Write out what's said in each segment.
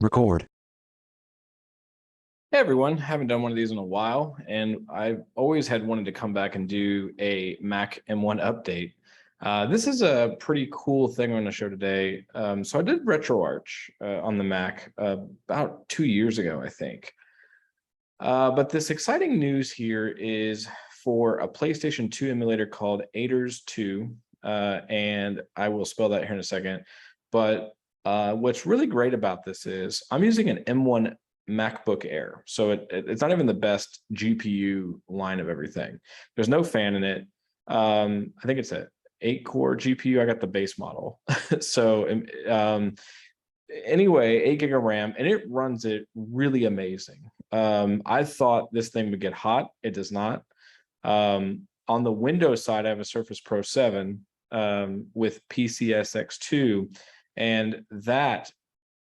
Record. Hey everyone, haven't done one of these in a while, and I've always had wanted to come back and do a Mac M1 update. This is a pretty cool thing I'm going to show today. So I did RetroArch on the Mac about 2 years ago, I think. But this exciting news here is for a PlayStation 2 emulator called AetherSX2, and I will spell that here in a second. But what's really great about this is I'm using an M1 MacBook Air. So it's not even the best GPU line of everything. There's no fan in it. I think it's a 8-core GPU. I got the base model. So anyway, 8 gig of RAM, and it runs it really amazing. I thought this thing would get hot. It does not. On the Windows side, I have a Surface Pro 7 with PCSX2, and that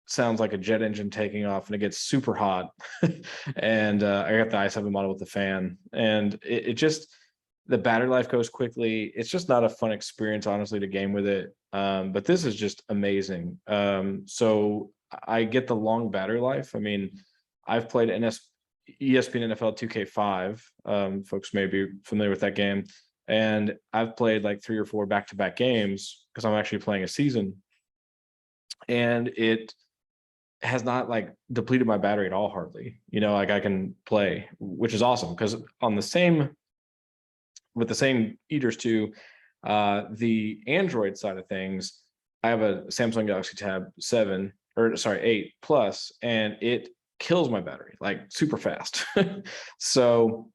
sounds like a jet engine taking off, and it gets super hot. And I got the i7 model with the fan, and it just, the battery life goes quickly. It's just not a fun experience, honestly, to game with it. But this is just amazing. So I get the long battery life. I mean, I've played ESPN NFL 2K5. Folks may be familiar with that game. And I've played like 3 or 4 back-to-back games because I'm actually playing a season. And it has not like depleted my battery at all, hardly. Like I can play, which is awesome, because on the same, with the same AetherSX2, the Android side of things, I have a Samsung Galaxy Tab 8 Plus, and it kills my battery like super fast. So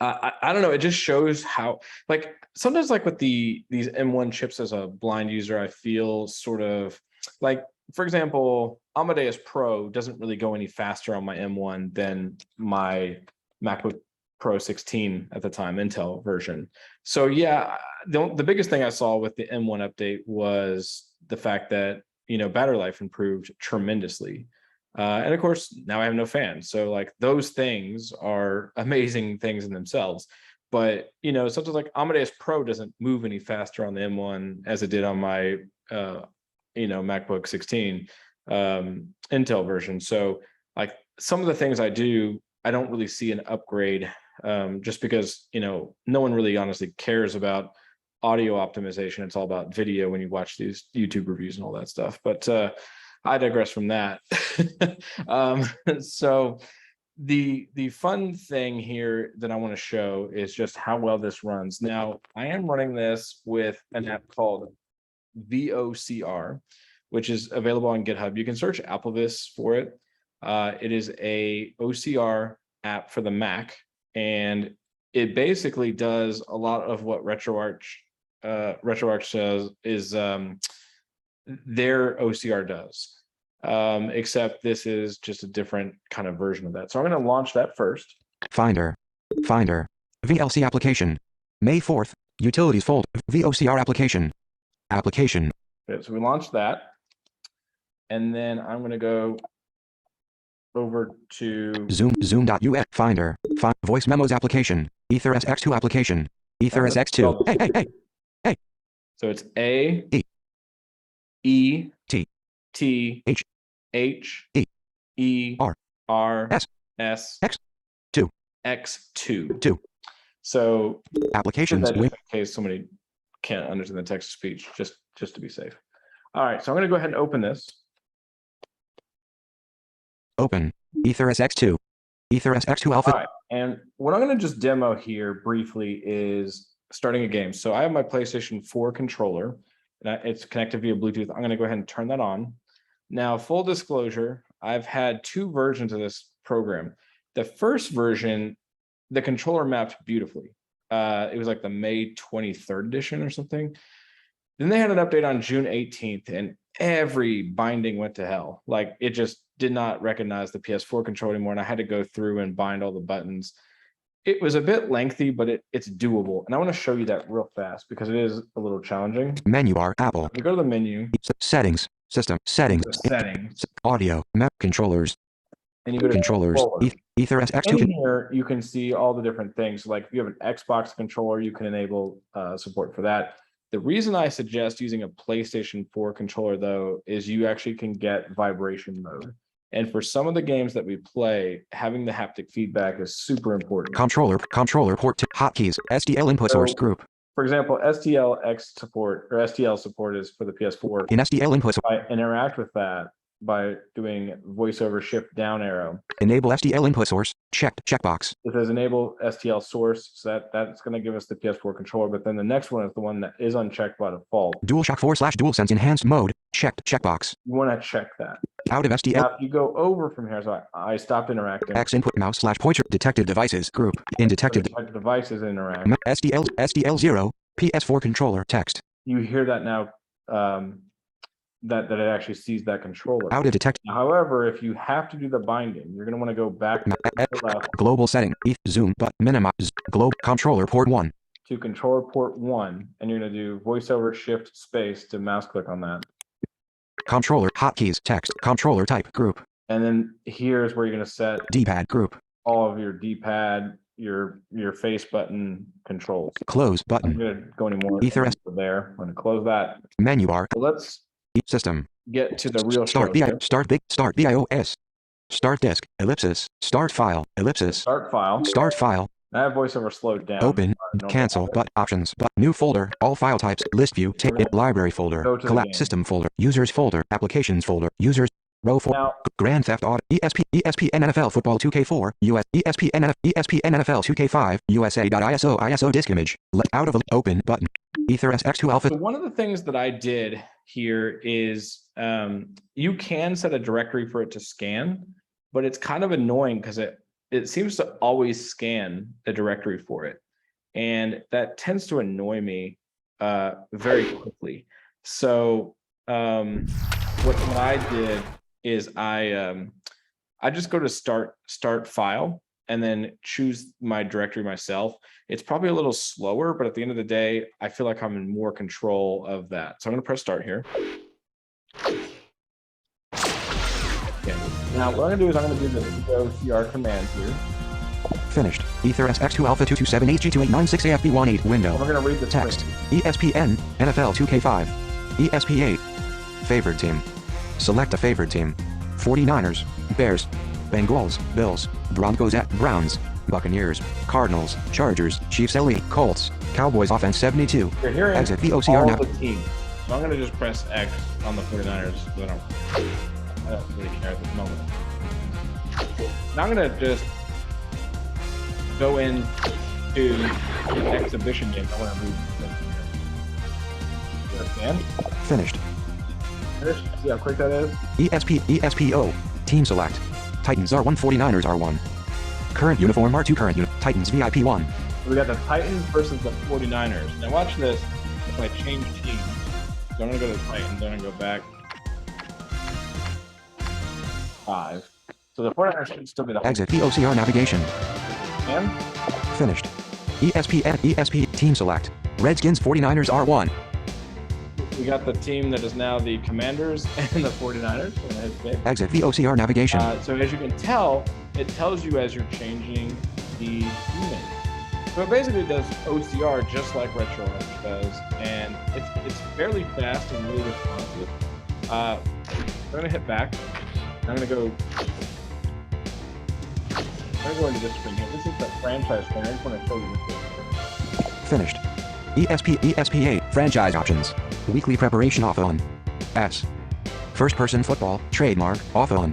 I don't know. It just shows how, like, sometimes like with these M1 chips as a blind user, I feel sort of like, for example, Amadeus Pro doesn't really go any faster on my M1 than my MacBook Pro 16 at the time, Intel version. So yeah, the biggest thing I saw with the M1 update was the fact that, battery life improved tremendously. And of course, now I have no fan. So like those things are amazing things in themselves. But, something like Amadeus Pro doesn't move any faster on the M1 as it did on my MacBook 16 Intel version. So like some of the things I do, I don't really see an upgrade, just because no one really honestly cares about audio optimization. It's all about video when you watch these YouTube reviews and all that stuff. But I digress from that. So the fun thing here that I want to show is just how well this runs. Now, I am running this with an app called VOCR, which is available on GitHub. You can search Applevis for it. It is a OCR app for the Mac, and it basically does a lot of what RetroArch says is their OCR does, except this is just a different kind of version of that. So I'm going to launch that first. Finder. VLC application. May 4th. Utilities fold. VOCR application. Application. Okay, so we launched that. And then I'm going to go over to Zoom.us. Finder. Voice memos application. AetherSX2 application. AetherSX2. Hey. So it's A E T H E R S X2. So applications. In case somebody can't understand the text to speech, just to be safe. All right, so I'm going to go ahead and open this. Open AetherSX2. AetherSX2 alpha. All right, and what I'm going to just demo here briefly is starting a game. So I have my PlayStation 4 controller, and it's connected via Bluetooth. I'm going to go ahead and turn that on. Now, full disclosure, I've had 2 versions of this program. The first version, the controller mapped beautifully. It was like the May 23rd edition or something. Then they had an update on June 18th, and every binding went to hell. Like, it just did not recognize the PS4 controller anymore, and I had to go through and bind all the buttons. It was a bit lengthy, but it's doable. And I want to show you that real fast because it is a little challenging. Menu bar, Apple. We go to the menu. Settings, system, settings, audio, controllers. And you go to controllers, AetherSX2. In here, you can see all the different things. Like if you have an Xbox controller, you can enable support for that. The reason I suggest using a PlayStation 4 controller, though, is you actually can get vibration mode. And for some of the games that we play, having the haptic feedback is super important. Controller port hotkeys. STL input source group. For example, STL-X support or STL support is for the PS4. In STL input, I interact with that by doing VoiceOver shift down arrow. Enable STL input source. Checked. Checkbox. It says enable STL source, so that's going to give us the PS4 controller. But then the next one is the one that is unchecked by default. DualShock 4/DualSense enhanced mode. Checked. Checkbox. You want to check that. Out of STL. Now, if you go over from here, so I stopped interacting. X input mouse/pointer. Detected devices group. In detected devices interact. STL0. PS4 controller text. You hear that now. That it actually sees that controller. Out of detect. However, if you have to do the binding, you're going to want to go back to the left. Global setting. Zoom but minimize. Globe controller port 1. To controller port 1, and you're going to do VoiceOver shift space to mouse click on that. Controller hotkeys text. Controller type group. And then here's where you're going to set D-pad group. all of your D-pad, your face button controls. Close button. I'm going to go anymore. AetherSX there. I'm going to close that. Menu bar. So let's System. get to the real Start show. Start BIOS. Start disk. Ellipsis. Start file. Ellipsis. Start file. Start file. I have VoiceOver slowed down. Open. Cancel. But options. But new folder. All file types. List view. Library folder. Collapse system folder. Users folder. Applications folder. Users. Row 4. Now, Grand Theft Auto. ESPN NFL Football 2K4. US. ESPN NFL 2K5. USA.ISO disk image. Let out of open button. AetherSX2 alpha. So one of the things that I did here is you can set a directory for it to scan, but it's kind of annoying because it seems to always scan the directory for it. And that tends to annoy me very quickly. So what I did is I just go to start file and then choose my directory myself. It's probably a little slower, but at the end of the day, I feel like I'm in more control of that. So I'm going to press start here. Okay. Now what I'm going to do is I'm going to do the VOCR command here. Finished. AetherSX2 alpha 2278G2896AFB18 window. And we're going to read the text. ESPN NFL 2K5. ESP8. Favored team. Select a favored team. 49ers, Bears, Bengals, Bills, Broncos at Browns, Buccaneers, Cardinals, Chargers, Chiefs LE, Colts, Cowboys offense 72. You're hearing exit VOCR now. The team. So I'm going to just press X on the 49ers because I don't really care at this moment. Now I'm going to just go into the exhibition game. I want to move this here. Understand? Finished. See how quick that is? ESPO. Team select. Titans R1, 49ers R1. Current uniform R2, current Titans VIP 1. So we got the Titans versus the 49ers. Now watch this. If I change teams, so I'm going to go to the Titans, I'm going to go back 5. So the 49ers should still be the exit VOCR navigation. And finished. ESP team select. Redskins 49ers R1. We got the team that is now the Commanders and the 49ers. Exit VOCR navigation. So as you can tell, it tells you as you're changing the team. So it basically does OCR just like Retro Edge does, and it's fairly fast and really responsive. I'm gonna hit back. I'm gonna go into this screen here. This is the franchise screen. I just want to show you this. Finished. ESP8 franchise options. Weekly preparation off on. S. First person football trademark off on.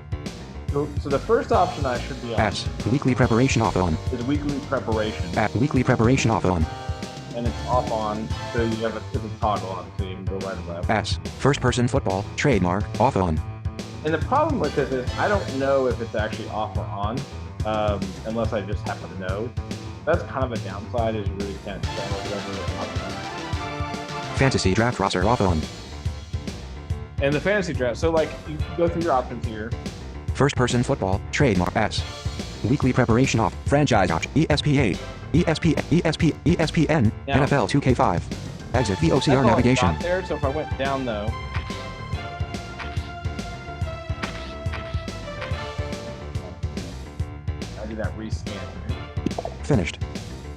So the first option I should be on. S. Weekly preparation off on. Is weekly preparation. At weekly preparation off on. And it's off on, so you have a toggle on, so you can go right and left. S. First person football trademark off on. And the problem with this is I don't know if it's actually off or on, unless I just happen to know. That's kind of a downside, is you really can't tell whatever option. Fantasy draft roster off on. And the fantasy draft, so like you go through your options here. First person football trademark S. Weekly preparation off franchise option ESP8. ESPN Now, NFL 2K5. Exit VOCR navigation. There, so if I went down though. I do that rescan here. Finished.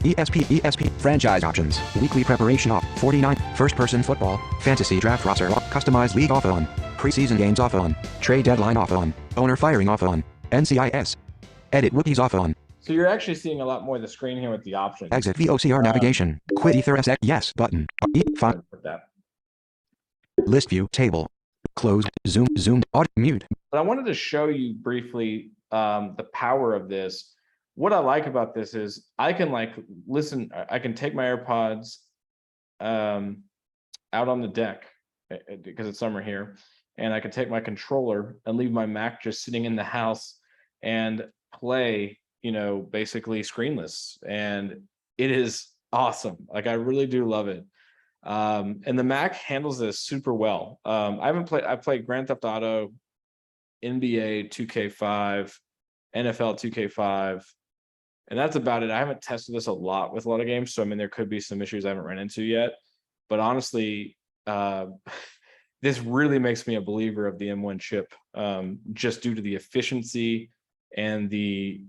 ESP franchise options. Weekly preparation off. 49. First person football. Fantasy draft roster off. Customized league off on. Preseason games off on. Trade deadline off on. Owner firing off on. NCIS. Edit wikis off on. So you're actually seeing a lot more of the screen here with the options. Exit VOCR navigation. Quit AetherSX. Yes button. Fine. Put that. List view table. Close. Zoom. Audio mute. But I wanted to show you briefly the power of this. What I like about this is I can like listen. I can take my AirPods out on the deck because it's summer here, and I can take my controller and leave my Mac just sitting in the house and play, you know, basically screenless, and it is awesome. Like I really do love it. And the Mac handles this super well. I've played Grand Theft Auto, NBA 2K5, NFL 2K5, and that's about it. I haven't tested this a lot with a lot of games, so I mean there could be some issues I haven't run into yet. But honestly, this really makes me a believer of the M1 chip, just due to the efficiency and the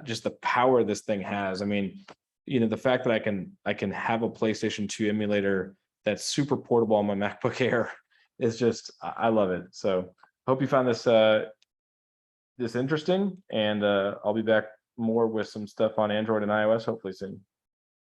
just the power this thing has. I mean, you know, the fact that I can have a PlayStation 2 emulator that's super portable on my MacBook Air is just, I love it. So hope you found this this interesting, and I'll be back more with some stuff on Android and iOS hopefully soon.